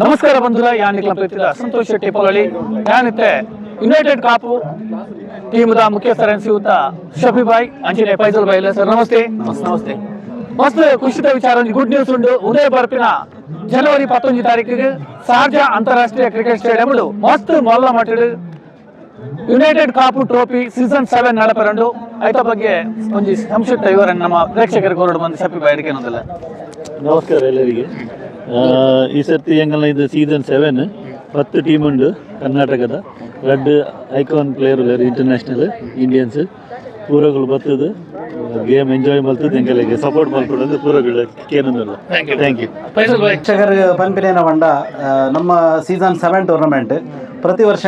ನಮಸ್ಕಾರ ಬಂಧುಗಳ ಯಾನಿಕ್ಲ ಪ್ರೀತಿದ Santosh Shetty ಪೊಲಳಿ ಯಾನಿತ್ತೆ United Kapu team ಮುಖ್ಯಸ್ಥರ ಸಿಗುತ್ತ ಶಫಿ ಬಾಯ್ ಅಂಚಿನ ಫೈಜಲ್ ಬಾಯ್ ಸರ್ ನಮಸ್ತೆ. ನಮಸ್ತೆ. ಮಸ್ತ್ ಖುಷಿದ ವಿಚಾರ ಗುಡ್ ನ್ಯೂಸ್ ಉಂಡು. ಉದಯ ಬರ್ಪಿನ ಜನವರಿ 11 ತಾರೀಕಿಗೆ ಶಾರ್ಜಾ ಅಂತಾರಾಷ್ಟ್ರೀಯ ಕ್ರಿಕೆಟ್ ಸ್ಟೇಡಿಯಂ ಮಸ್ತ್ ಮೊಲ್ಲ ಮಟ್ಟದ ಯುನೈಟೆಡ್ ಕಾಪು ಟ್ರೋಫಿ ಸೀಸನ್ 7 ನಡಪರಂಡು ಐತ ಬಗ್ಗೆ ಒಂದು ಸಂಕ್ಷಿಪ್ತ ವಿವರ ನಮ್ಮ ಪ್ರೇಕ್ಷಕರಿಗೆ ಹೊರಡು ಬಂದು ಶಫಿ ಬಾಯ್ ಅಡಿಕೆ ಅನ್ನೋದಿಲ್ಲ. ನಮಸ್ಕಾರ ಎಲ್ಲರಿಗೆ. ಈ ಸರ್ತಿ ಎಂಗಲ್ಲ ಇದು ಸೀಸನ್ 7 10 ಟೀಮ್ ಉಂಡು ಕರ್ನಾಟಕದ red icon player international Indians ಪೂರಗಳು ಬರ್ತದೆ ಗೇಮ್ ಎಂಜಾಯ್ ಮಲ್ತದೆ ಎಂಗಲಿಗೆ ಸಪೋರ್ಟ್ ಮಲ್ಕೊಡೋದು ಪೂರಗಳು ಕೇನೊಂದಿಲ್ಲ. Thank you. ಪ್ರೇಕ್ಷಕರಿಗೆ ಪಂಪಿನೇನ ಬಂಡ ನಮ್ಮ ಸೀಸನ್ 7 ಟೂರ್ನಮೆಂಟ್ ಪ್ರತಿ ವರ್ಷ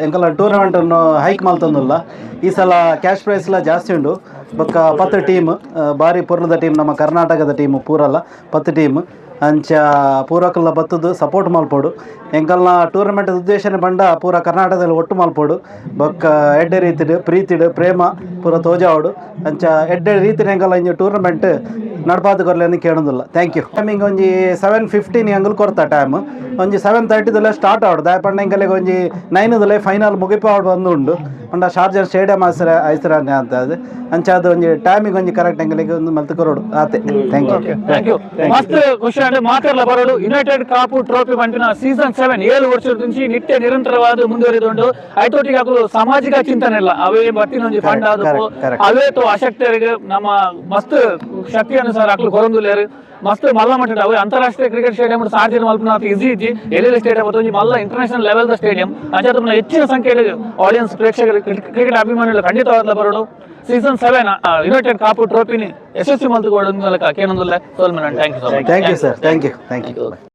ಎಂಕಲ ಟೂರ್ನಮೆಂಟನ್ನು ಹೈಕ್ ಮಲ್ತೊಂದಿಲ್ಲ. ಈ ಸಲ ಕ್ಯಾಶ್ ಪ್ರೈಸ್ಲ ಜಾಸ್ತಿ ಉಂಡು. ಬೊಕ್ಕ 10 ಟೀಮ್ ಭಾರಿ ಪೂರ್ಣದ ಟೀಮ್ ನಮ್ಮ ಕರ್ನಾಟಕದ ಟೀಮ್ ಪೂರಲ್ಲ 10 ಟೀಮ್ ಅಂಚ ಪೂರಕಲ್ಲ ಬತ್ತದು ಸಪೋರ್ಟ್ ಮಲ್ಪೋಡು. ಎಂಕಲ್ನ ಟೂರ್ನಮೆಂಟ್ ಉದ್ದೇಶನೇ ಬಂಡ ಪೂರ ಕರ್ನಾಟಕದಲ್ಲಿ ಒಟ್ಟು ಮಲ್ಪೋಡು. ಬೊಕ್ಕ ಎಡ್ಡೆ ರೀತಿಡ್ ಪ್ರೀತಿಡ್ ಪ್ರೇಮ ಪೂರ ತೋಜಾವಡು ಅಂಚ ಎಡ್ಡೆ ರೀತಿನ ಎಂಕಲ್ಲ ಇಂಜ ಟೂರ್ನಮೆಂಟ್ ನಡ್ಪಾದು ಕೊರ್ಲೇನು ಕೇಳೋದಿಲ್ಲ. Thank you. ಟೈಮಿಂಗ್ ಒಂಜಿ 7:15 ಎಂಗಲ್ ಕೊಡ್ತಾ ಟೈಮ್ ಒಂಜಿ 7:30 ಸ್ಟಾರ್ಟ್ ಆವಡು ದಾಯಪಂಡ ಎಂಕಲಿಗೆ ಒಂಜಿ 9 ಫೈನಲ್ ಮುಗಿಪಾವಡು ಬಂದು ಉಂಡು ಅಂಡ ಶಾರ್ಜಾ ಸ್ಟೇಡಿಯಂ ಐಸರಾನೆ ಅಂತ ಅದು ಅಂಚ ಅದು ಒಂಜಿ ಟೈಮಿಂಗ್ ಒಂಜಿ ಕರೆಕ್ಟ್ ಎಂಕಲಿಗೆ ಒಂದು ಮಲ್ತು ಕೊರೋಡು ಆತೆ. Thank you. Thank you. ಮಸ್ತ್ ಖುಷಿ ಅಂದ್ರೆ ಮಾತಾಡಲ ಬರೋಡು ಯುನೈಟೆಡ್ ಕಾಪು ಟ್ರೋಫಿ ಬಂಟಿನ ಸೀಸನ್ 7 7 ವರ್ಷದ నుంచి ನಿತ್ಯ ನಿರಂತರವಾದ ಮುಂದುವರಿದುಂಡು ಐತೋಟಿಗೆ ಹಾಕಲು ಸಾಮಾಜಿಕ ಚಿಂತನೆ ಇಲ್ಲ ಅವೇ ಬರ್ತಿನ ಒಂಜಿ ಫಂಡ್ ಆದವು ಅವೇ ತೋ ಅಶಕ್ತರಿಗೆ ನಮ್ಮ ಮಸ್ತ್ ಶಕ್ತಿ ಅನುಸಾರ ಹಾಕಲು ಕೊರಂದುಲೇರು ಮಸ್ತ್ ಮಲ್ಲ ಮಟ್ಟ ಅವೇ ಅಂತಾರಾಷ್ಟ್ರೀಯ ಕ್ರಿಕೆಟ್ ಸ್ಟೇಡಿಯಂ ಸಾರ್ಜನ್ ಮಲ್ಪನ ಈಜಿ ಎಲ್ಲೆಲ್ಲ ಸ್ಟೇಡಿಯಂ ಒಂದು ಮಲ್ಲ ಇಂಟರ್ನ್ಯಾಷನಲ್ ಲೆವೆಲ್ ದ ಸ್ಟೇಡಿಯಂ ಅಂಚೆ ತಮ್ಮ ಹೆಚ್ಚಿನ ಸಂಖ್ಯೆಯಲ್ಲಿ ಆಡಿಯನ್ಸ್ ಪ್ರೇಕ್ಷಕರು ಕ್ರಿಕೆಟ್ ಅಭಿಮಾನಿಗಳು ಖಂಡಿತವಾದ ಬರೋಡು ಸೀಸನ್ 7 ಯುನೈಟೆಡ್ ಕಾಪು ಟ್ರೋಫಿನಿ ಯಶಸ್ವಿ ಮಲ್ತುಕೊಳ್ಳೋದು ಮೂಲಕ ಕೇನೊಂದಿಲ್ಲ ಸೋಲ್ಮನ್. Thank you. Thank you sir. Thank you.